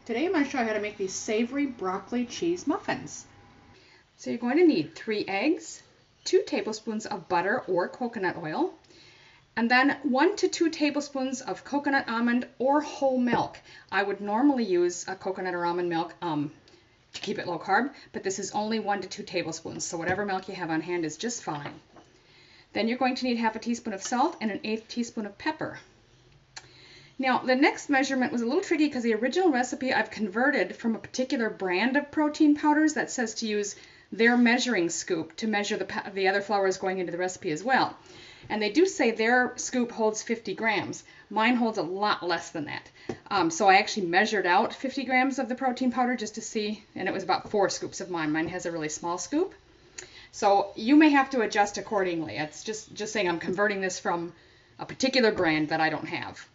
Today I'm going to show you how to make these savory broccoli cheese muffins. So you're going to need 3 eggs, 2 tablespoons of butter or coconut oil, and then 1 to 2 tablespoons of coconut, almond, or whole milk. I would normally use a coconut or almond milk to keep it low carb, but this is only 1 to 2 tablespoons, so whatever milk you have on hand is just fine. Then you're going to need half a teaspoon of salt and an 1/8 teaspoon of pepper. Now, the next measurement was a little tricky because the original recipe I've converted from a particular brand of protein powders that says to use their measuring scoop to measure the other flours going into the recipe as well. And they do say their scoop holds 50 grams. Mine holds a lot less than that. So I actually measured out 50 grams of the protein powder just to see, and it was about 4 scoops of mine. Mine has a really small scoop. So you may have to adjust accordingly. It's just saying I'm converting this from a particular brand that I don't have.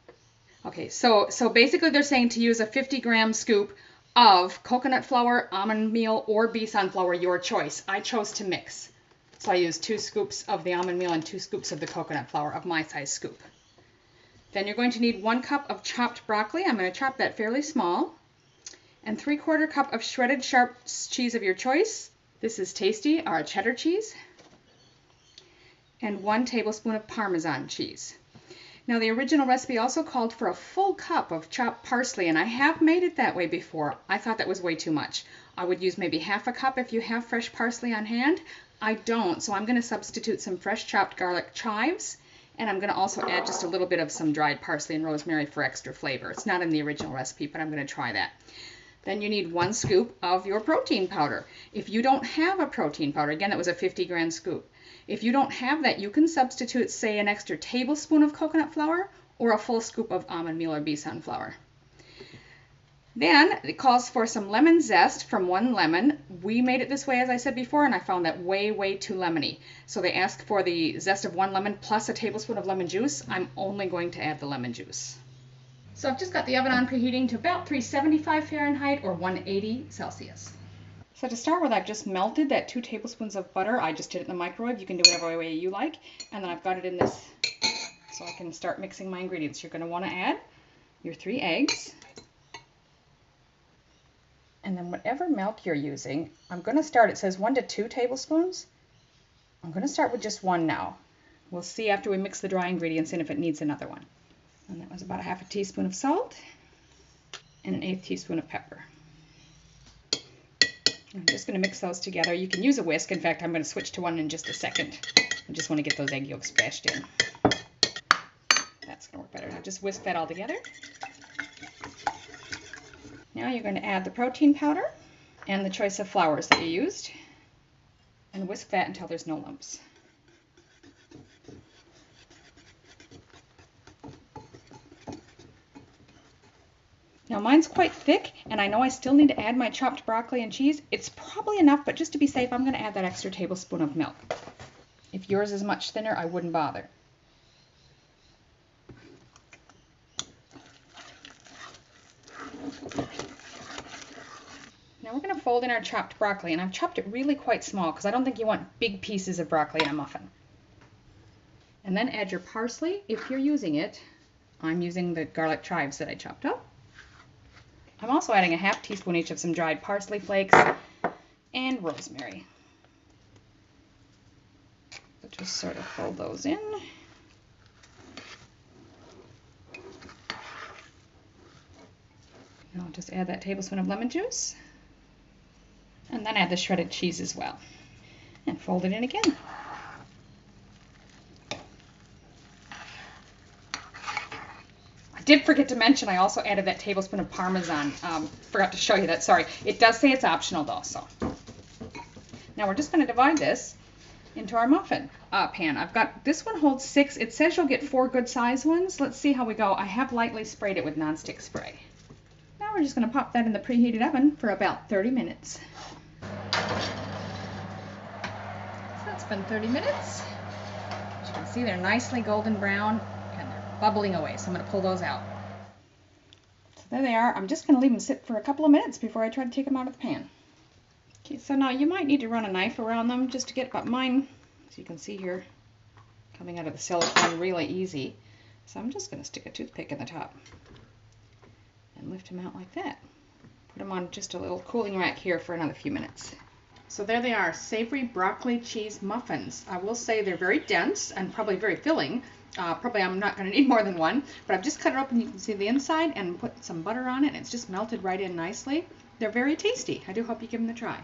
Okay, so basically they're saying to use a 50-gram scoop of coconut flour, almond meal, or besan flour, your choice. I chose to mix. So I used 2 scoops of the almond meal and 2 scoops of the coconut flour of my size scoop. Then you're going to need 1 cup of chopped broccoli. I'm going to chop that fairly small. And 3/4 cup of shredded sharp cheese of your choice. This is Tasty, or cheddar cheese. And 1 tablespoon of Parmesan cheese. Now, the original recipe also called for a full cup of chopped parsley, and I have made it that way before. I thought that was way too much. I would use maybe half a cup if you have fresh parsley on hand. I don't, so I'm going to substitute some fresh chopped garlic chives, and I'm going to also add just a little bit of some dried parsley and rosemary for extra flavor. It's not in the original recipe, but I'm going to try that. Then you need 1 scoop of your protein powder. If you don't have a protein powder, again, it was a 50-gram scoop. If you don't have that, you can substitute, say, an extra tablespoon of coconut flour or a full scoop of almond meal or besan flour. Then it calls for some lemon zest from 1 lemon. We made it this way, as I said before, and I found that way too lemony. So they ask for the zest of 1 lemon plus a tablespoon of lemon juice. I'm only going to add the lemon juice. So I've just got the oven on preheating to about 375 Fahrenheit or 180 Celsius. So to start with, I've just melted that 2 tablespoons of butter. I just did it in the microwave. You can do whatever way you like. And then I've got it in this so I can start mixing my ingredients. You're going to want to add your 3 eggs. And then whatever milk you're using, I'm going to start, it says 1 to 2 tablespoons. I'm going to start with just 1 now. We'll see after we mix the dry ingredients in if it needs another one. And that was about a half a teaspoon of salt and an 1/8 teaspoon of pepper. I'm just going to mix those together. You can use a whisk. In fact, I'm going to switch to one in just a second. I just want to get those egg yolks bashed in. That's going to work better. Now just whisk that all together. Now you're going to add the protein powder and the choice of flours that you used. And whisk that until there's no lumps. Now mine's quite thick, and I know I still need to add my chopped broccoli and cheese. It's probably enough, but just to be safe, I'm going to add that extra tablespoon of milk. If yours is much thinner, I wouldn't bother. Now we're going to fold in our chopped broccoli, and I've chopped it really quite small because I don't think you want big pieces of broccoli in a muffin. And then add your parsley if you're using it. I'm using the garlic chives that I chopped up. I'm also adding a half teaspoon each of some dried parsley flakes and rosemary. So just sort of fold those in. And I'll just add that tablespoon of lemon juice. And then add the shredded cheese as well. And fold it in again. I did forget to mention I also added that tablespoon of Parmesan. Forgot to show you that, sorry. It does say it's optional though, so. Now we're just going to divide this into our muffin pan. I've got, this one holds 6. It says you'll get 4 good size ones. Let's see how we go. I have lightly sprayed it with nonstick spray. Now we're just going to pop that in the preheated oven for about 30 minutes. So that's been 30 minutes. As you can see, they're nicely golden brown. Bubbling away, so I'm going to pull those out. So there they are. I'm just going to leave them sit for a couple of minutes before I try to take them out of the pan. Okay, so now you might need to run a knife around them just to get, but mine, as you can see here, coming out of the silicone really easy. So I'm just going to stick a toothpick in the top and lift them out like that. them on just a little cooling rack here for another few minutes. So there they are, savory broccoli cheese muffins. I will say they're very dense and probably very filling. Probably I'm not going to need more than one, but I've just cut it open. You can see the inside and put some butter on it, and it's just melted right in nicely. They're very tasty. I do hope you give them a try.